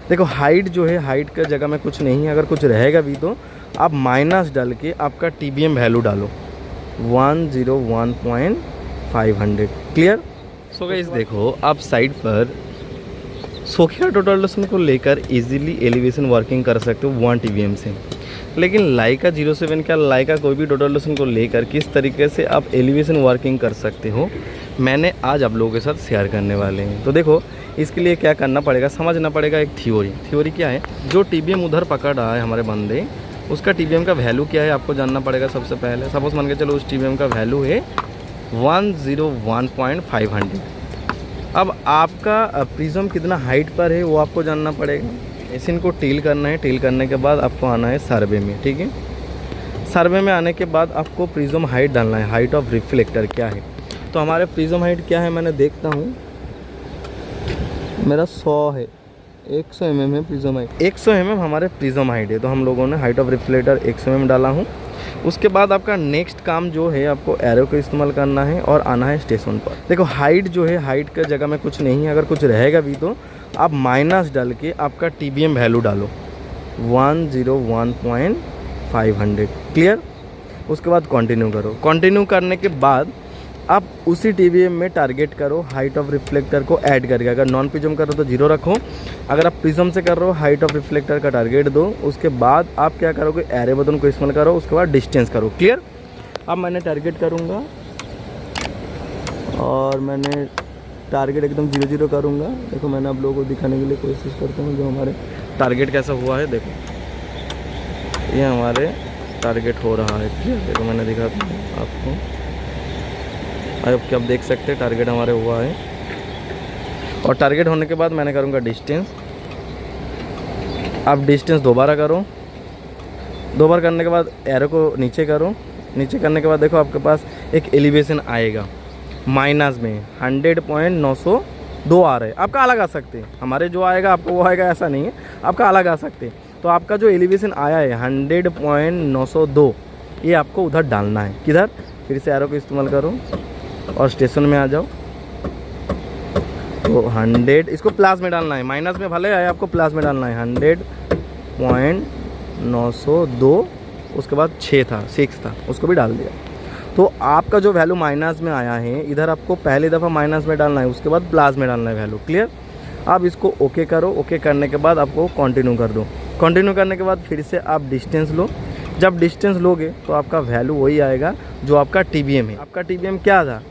देखो हाइट जो है, हाइट का जगह में कुछ नहीं है, अगर कुछ रहेगा भी तो आप माइनस डाल के आपका TBM वैल्यू डालो 101.500। क्लियर। सो गाइस देखो आप साइड पर सोखिया टोटल डोसन को लेकर इजीली एलिवेशन वर्किंग कर सकते हो 1 TBM से। लेकिन लाइका 07 का लाइका कोई भी टोटल डोसन को लेकर किस तरीके से आप एलिवेशन वर्किंग कर सकते हो, मैंने आज आप लोगों के साथ शेयर करने वाले हैं। तो देखो इसके लिए क्या करना पड़ेगा, समझना पड़ेगा एक थ्योरी क्या है। जो TBM उधर पकड़ रहा है हमारे बंदे, उसका TBM का वैल्यू क्या है आपको जानना पड़ेगा सबसे पहले। सपोज मान के चलो उस TBM का वैल्यू है 101.500। अब आपका प्रिज्म कितना हाइट पर है वो आपको जानना पड़ेगा। ऐसे इनको टील करना है, टील करने के बाद आपको आना है सर्वे में। ठीक है, सर्वे में आने के बाद आपको प्रिज्म हाइट डालना है, हाइट ऑफ रिफ्लेक्टर क्या है। तो हमारे प्रिज्म हाइट क्या है मैंने देखता हूँ, मेरा 100 है, 100 mm है प्रिज्म हाइट, 100 mm हमारे प्रिज्म हाइट है। तो हम लोगों ने हाइट ऑफ रिफ्लेक्टर 100 mm डाला हूँ। उसके बाद आपका नेक्स्ट काम जो है आपको एरो का इस्तेमाल करना है और आना है स्टेशन पर। देखो हाइट जो है, हाइट का जगह में कुछ नहीं है, अगर कुछ रहेगा भी तो आप माइनस डाल के आपका TBM वैल्यू डालो 101.500। क्लियर। उसके बाद कंटिन्यू करो। कंटिन्यू करने के बाद आप उसी TBM में टारगेट करो हाइट ऑफ रिफ्लेक्टर को ऐड करके। अगर नॉन प्रिज्म कर रहे हो तो 0 रखो, अगर आप प्रिज्म से कर रहे हो हाइट ऑफ रिफ्लेक्टर का टारगेट दो। उसके बाद आप क्या करोगे, एरे बटन को इस्तेमाल करो, उसके बाद डिस्टेंस करो। क्लियर। अब मैंने टारगेट करूँगा और मैंने टारगेट एकदम 0-0 करूँगा। देखो मैंने आप लोगों को दिखाने के लिए कोशिश करता हूँ जो हमारे टारगेट कैसा हुआ है। देखो ये हमारे टारगेट हो रहा है। क्लियर। देखो मैंने दिखाता हूँ आपको, अब क्या आप देख सकते हैं टारगेट हमारे हुआ है। और टारगेट होने के बाद मैंने करूँगा डिस्टेंस। आप डिस्टेंस दोबारा करो, दोबारा करने के बाद एरो को नीचे करो। नीचे करने के बाद देखो आपके पास एक एलिवेशन आएगा माइनस में 100.902 आ रहे हैं। आपका अलग आ सकते हैं, हमारे जो आएगा आपको वो आएगा ऐसा नहीं है, आपका अलग आ सकते हैं। तो आपका जो एलिवेशन आया है 100.902 ये आपको उधर डालना है। किधर, फिर से एरो को इस्तेमाल करो और स्टेशन में आ जाओ। तो 100 इसको प्लस में डालना है, माइनस में भले आए आपको प्लस में डालना है 100.902। उसके बाद 6 था उसको भी डाल दिया। तो आपका जो वैल्यू माइनस में आया है इधर आपको पहली दफ़ा माइनस में डालना है, उसके बाद प्लस में डालना है वैल्यू। क्लियर। आप इसको ओके करो। ओके करने के बाद आपको कंटिन्यू कर दो। कंटिन्यू करने के बाद फिर से आप डिस्टेंस लो। जब डिस्टेंस लोगे तो आपका वैल्यू वही आएगा जो आपका TBM है। आपका TBM क्या था,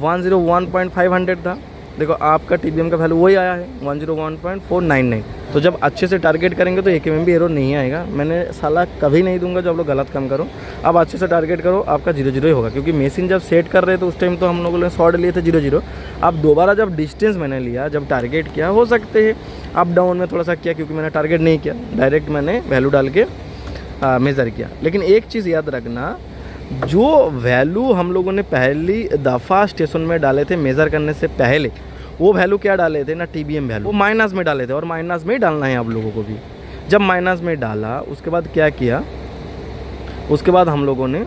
101.500 था। देखो आपका TBM का वैल्यू वही आया है 101.499। तो जब अच्छे से टारगेट करेंगे तो 1 mm भी एरर नहीं आएगा। मैंने साला कभी नहीं दूंगा जो आप लोग गलत काम करो। अब अच्छे से टारगेट करो, आपका 0-0 ही होगा, क्योंकि मशीन जब सेट कर रहे थे उस टाइम तो हम लोगों ने शॉर्ट लिए थे 0-0। अब दोबारा जब डिस्टेंस मैंने लिया, जब टारगेट किया, हो सकते हैं अप डाउन में थोड़ा सा किया, क्योंकि मैंने टारगेट नहीं किया, डायरेक्ट मैंने वैल्यू डाल के मेज़र किया। लेकिन एक चीज़ याद रखना, जो वैल्यू हम लोगों ने पहली दफ़ा स्टेशन में डाले थे मेज़र करने से पहले, वो वैल्यू क्या डाले थे ना, TBM वैल्यू, वो माइनस में डाले थे। और माइनस में ही डालना है आप लोगों को भी। जब माइनस में डाला उसके बाद क्या किया, उसके बाद हम लोगों ने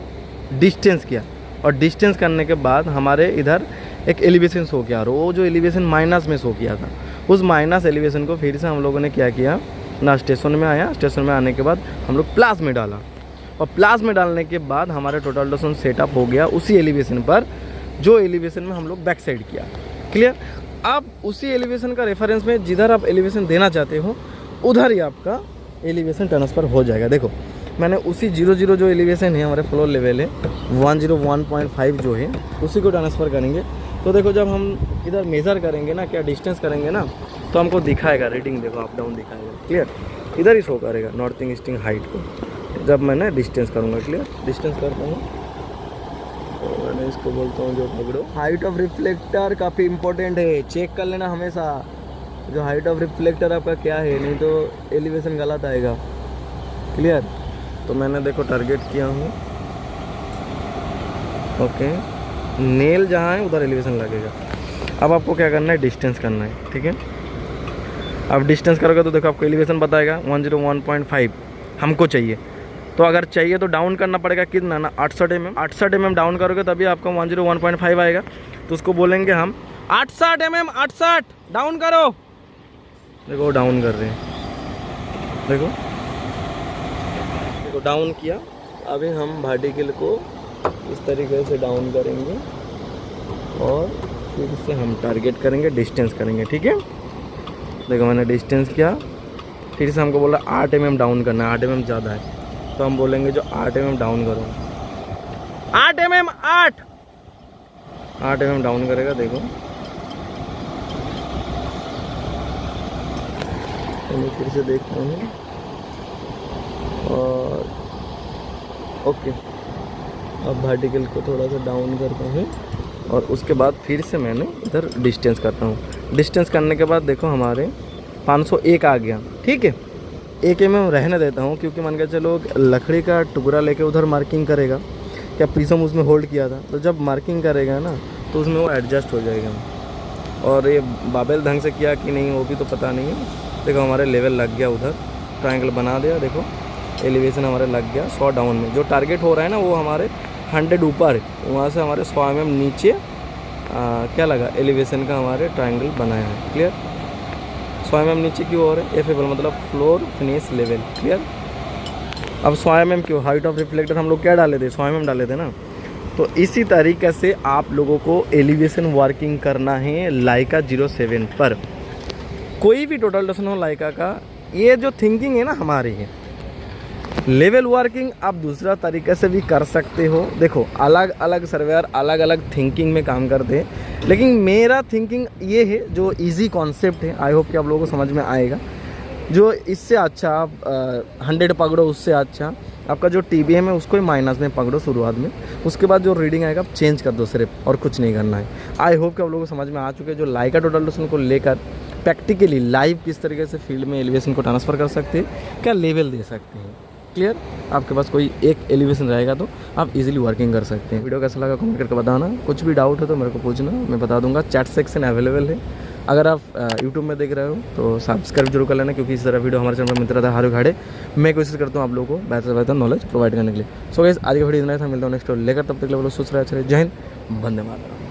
डिस्टेंस किया। और डिस्टेंस करने के बाद हमारे इधर एक एलिवेशन शो किया, और वो जो एलिवेशन माइनस में शो किया था, उस माइनस एलिवेशन को फिर से हम लोगों ने क्या किया ना, स्टेशन में आया। स्टेशन में आने के बाद हम लोग प्लस में डाला, और प्लस में डालने के बाद हमारा टोटल डोसन सेटअप हो गया उसी एलिवेशन पर जो एलिवेशन में हम लोग बैक साइड किया। क्लियर। अब उसी एलिवेशन का रेफरेंस में जिधर आप एलिवेशन देना चाहते हो उधर ही आपका एलिवेशन ट्रांसफ़र हो जाएगा। देखो मैंने उसी 0-0 जो एलिवेशन है हमारे फ्लोर लेवल है 101.5 जो है उसी को ट्रांसफ़र करेंगे। तो देखो जब हम इधर मेज़र करेंगे ना, क्या डिस्टेंस करेंगे ना, तो हमको दिखाएगा रीडिंग। देखो अप डाउन दिखाएगा। क्लियर। इधर ही शो करेगा नॉर्थिंग ईस्टिंग हाइट को। जब मैंने डिस्टेंस करूँगा, क्लियर, डिस्टेंस करता हूँ तो मैंने इसको बोलता हूँ जो पकड़ो। हाइट ऑफ रिफ्लेक्टर काफ़ी इंपॉर्टेंट है, चेक कर लेना हमेशा जो हाइट ऑफ रिफ्लेक्टर आपका क्या है, नहीं तो एलिवेशन गलत आएगा। क्लियर। तो मैंने देखो टारगेट किया हूँ। ओके, नेल जहाँ है उधर एलिवेशन लगेगा। अब आपको क्या करना है, डिस्टेंस करना है। ठीक है। अब डिस्टेंस करोगे तो देखो आपको एलिवेशन बताएगा 101.5 हमको चाहिए। तो अगर चाहिए तो डाउन करना पड़ेगा कितना ना, 68 mm। 68 mm डाउन करोगे तभी आपका 101.5 आएगा। तो उसको बोलेंगे हम 68 mm, 68 डाउन करो। देखो डाउन कर रहे हैं। देखो डाउन किया। अभी हम वर्टिकल को इस तरीके से डाउन करेंगे और फिर से हम टारगेट करेंगे, डिस्टेंस करेंगे, ठीक है। देखो मैंने डिस्टेंस किया, फिर से हमको बोला 8 mm डाउन करना है, 8 mm ज़्यादा है तो हम बोलेंगे जो 8 mm डाउन करो, 8 mm 8 mm डाउन करेगा। देखो तो मैं फिर से देखता हूँ और ओके, अब वर्टिकल को थोड़ा सा डाउन करता हूँ और उसके बाद फिर से मैंने इधर डिस्टेंस करता हूँ। डिस्टेंस करने के बाद देखो हमारे 501 आ गया, ठीक है। 1 mm रहने देता हूँ क्योंकि मान के चलो लकड़ी का टुकड़ा लेके उधर मार्किंग करेगा, क्या प्रिज्म उसमें होल्ड किया था, तो जब मार्किंग करेगा ना तो उसमें वो एडजस्ट हो जाएगा। और ये बाबेल ढंग से किया कि नहीं वो भी तो पता नहीं है। देखो हमारे लेवल लग गया, उधर ट्रायंगल बना दिया, देखो एलिवेशन हमारे लग गया 100 डाउन में। जो टारगेट हो रहा है ना वो हमारे 100 ऊपर है, वहाँ से हमारे 100 mm नीचे क्या लगा, एलिवेशन का हमारे ट्रायंगल बनाया है, क्लियर। 100 mm नीचे क्यों हो रहा है, एफएबल मतलब फ्लोर फिनिश लेवल, क्लियर। अब 100 mm क्यों, हाइट ऑफ रिफ्लेक्टर हम लोग क्या डाले थे, 100 mm डाले थे ना। तो इसी तरीके से आप लोगों को एलिवेशन वर्किंग करना है लाइका 07 पर। कोई भी टोटल डोशन हो लाइका का, ये जो थिंकिंग है ना हमारी है। लेवल वर्किंग आप दूसरा तरीके से भी कर सकते हो। देखो अलग अलग सर्वेयर अलग अलग थिंकिंग में काम करते हैं, लेकिन मेरा थिंकिंग ये है जो इजी कॉन्सेप्ट है। आई होप कि आप लोगों को समझ में आएगा। जो इससे अच्छा आप 100 पकड़ो, उससे अच्छा आपका जो TBM है उसको ही माइनस में पकड़ो शुरुआत में, उसके बाद जो रीडिंग आएगा आप चेंज कर दो सिर्फ, और कुछ नहीं करना है। आई होप कि आप लोगों को समझ में आ चुके हैं जो लाइका टोटल डोशन को लेकर प्रैक्टिकली लाइव किस तरीके से फील्ड में एलिवेशन को ट्रांसफ़र कर सकते हैं, क्या लेवल दे सकते हैं, क्लियर। आपके पास कोई एक एलिवेशन रहेगा तो आप इजीली वर्किंग कर सकते हैं। वीडियो कैसा लगा कमेंट करके बताना। कुछ भी डाउट है तो मेरे को पूछना, मैं बता दूंगा। चैट सेक्शन अवेलेबल है। अगर आप यूट्यूब में देख रहे हो तो सब्सक्राइब जरूर कर लेना, क्योंकि इस तरह वीडियो हमारे चैनल पर मिलता रहता है हर घाड़े। मैं कोशिश करता हूँ आप लोगों को बेहतर से बेहतर नॉलेज प्रोवाइड करने के लिए। सो गाइस आज का वीडियो इतना था, मिलता हूँ नेक्स्ट लेकर, तब तक के लिए सुस्त रहे, जय हिंद, वंदे मातरम।